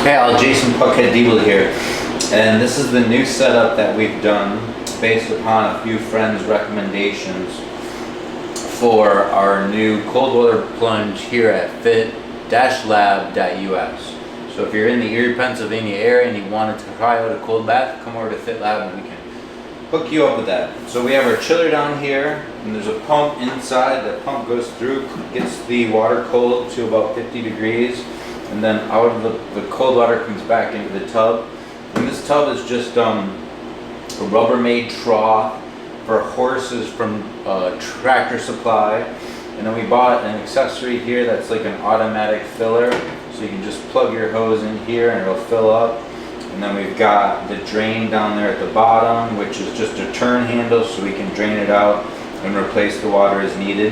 Hey, all, Jason Puckhead Deeble here, and this is the new setup that we've done based upon a few friends' recommendations for our new cold water plunge here at fit-lab.us. So if you're in the Erie, Pennsylvania area and you wanted to try out a cold bath, come over to Fit Lab and we can hook you up with that. So we have our chiller down here, and there's a pump inside. That pump goes through, gets the water cold to about 50 degrees, and then out of the cold water comes back into the tub. And this tub is just a Rubbermaid trough for horses from Tractor Supply. And then we bought an accessory here that's like an automatic filler, so you can just plug your hose in here and it'll fill up. And then we've got the drain down there at the bottom, which is just a turn handle, so we can drain it out and replace the water as needed.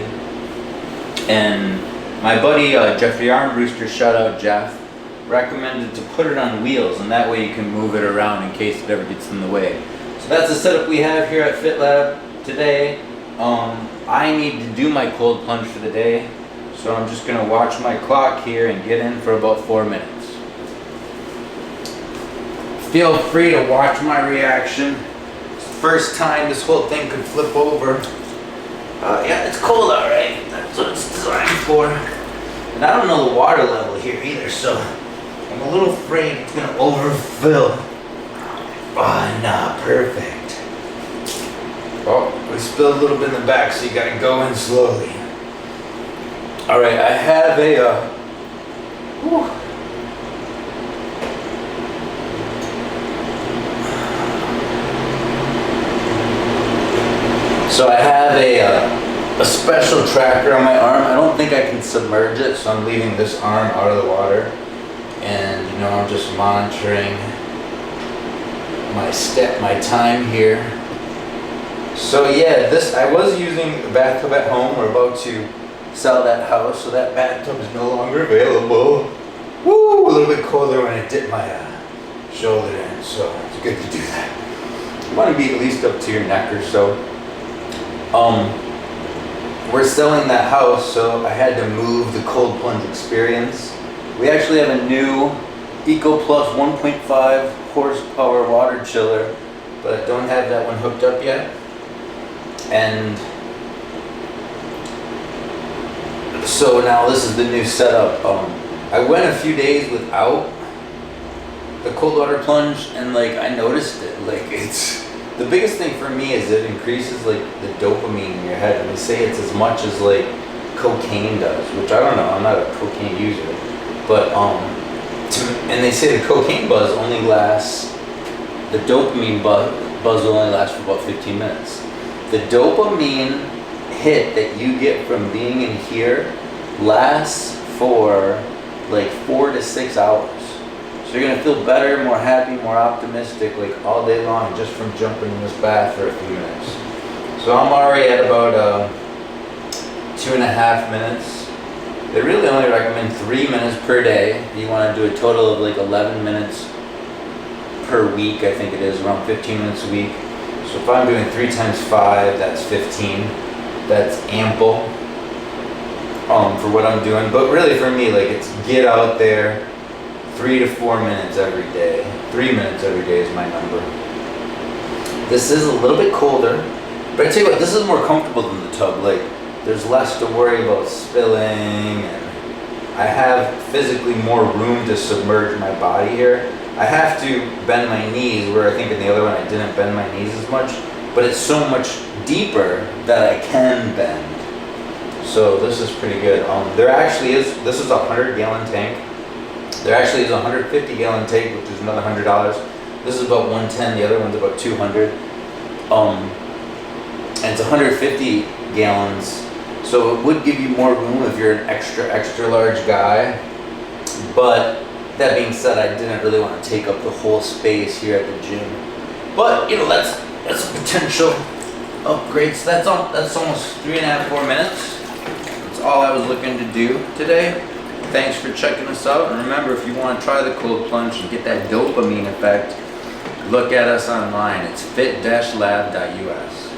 And my buddy Jeffrey Armbruster, shout out Jeff, recommended to put it on wheels, and that way you can move it around in case it ever gets in the way. So that's the setup we have here at Fit Lab today. I need to do my cold plunge for the day, so I'm just gonna watch my clock here and get in for about 4 minutes. Feel free to watch my reaction. It's the first time this whole thing could flip over. Yeah, it's cold, all right. That's what it's designed for. And I don't know the water level here either, so I'm a little afraid it's gonna overfill. Oh, nah, perfect. Oh, we spilled a little bit in the back, so you gotta go in slowly. All right, I have a, So I have a special tracker on my arm. I don't think I can submerge it, so I'm leaving this arm out of the water. And you know, I'm just monitoring my time here. So yeah, I was using a bathtub at home. We're about to sell that house, so that bathtub is no longer available. Woo! A little bit colder when I dip my shoulder in, so it's good to do that. You want to be at least up to your neck or so. We're selling that house, so I had to move the cold plunge experience. We actually have a new Eco Plus 1.5 horsepower water chiller, but I don't have that one hooked up yet. And so now this is the new setup. I went a few days without the cold water plunge, and like I noticed it. Like the biggest thing for me is it increases like the dopamine in your head, and they say it's as much as like cocaine does, which I don't know. I'm not a cocaine user, but and they say the cocaine buzz only lasts. The dopamine buzz will only last for about 15 minutes. The dopamine hit that you get from being in here lasts for like 4 to 6 hours. So you're gonna feel better, more happy, more optimistic, like all day long, just from jumping in this bath for a few minutes. So I'm already at about 2.5 minutes. They really only recommend 3 minutes per day. You wanna do a total of like 11 minutes per week, I think it is, around 15 minutes a week. So if I'm doing 3 times 5, that's 15. That's ample for what I'm doing. But really for me, like, it's get out there 3 to 4 minutes every day. 3 minutes every day is my number. This is a little bit colder, but I tell you what, this is more comfortable than the tub. Like, there's less to worry about spilling, and I have physically more room to submerge my body here. I have to bend my knees, where I think in the other one I didn't bend my knees as much, but it's so much deeper that I can bend. So this is pretty good. There actually is, this is a 100-gallon tank. There actually is a 150-gallon tank, which is another $100. This is about 110, the other one's about 200. And it's 150 gallons, so it would give you more room if you're an extra large guy. But that being said, I didn't really want to take up the whole space here at the gym. But you know, that's a potential upgrade. So that's almost 3.5, 4 minutes. That's all I was looking to do today. Thanks for checking us out, and remember, if you want to try the cold plunge and get that dopamine effect, look at us online. It's fit-lab.us.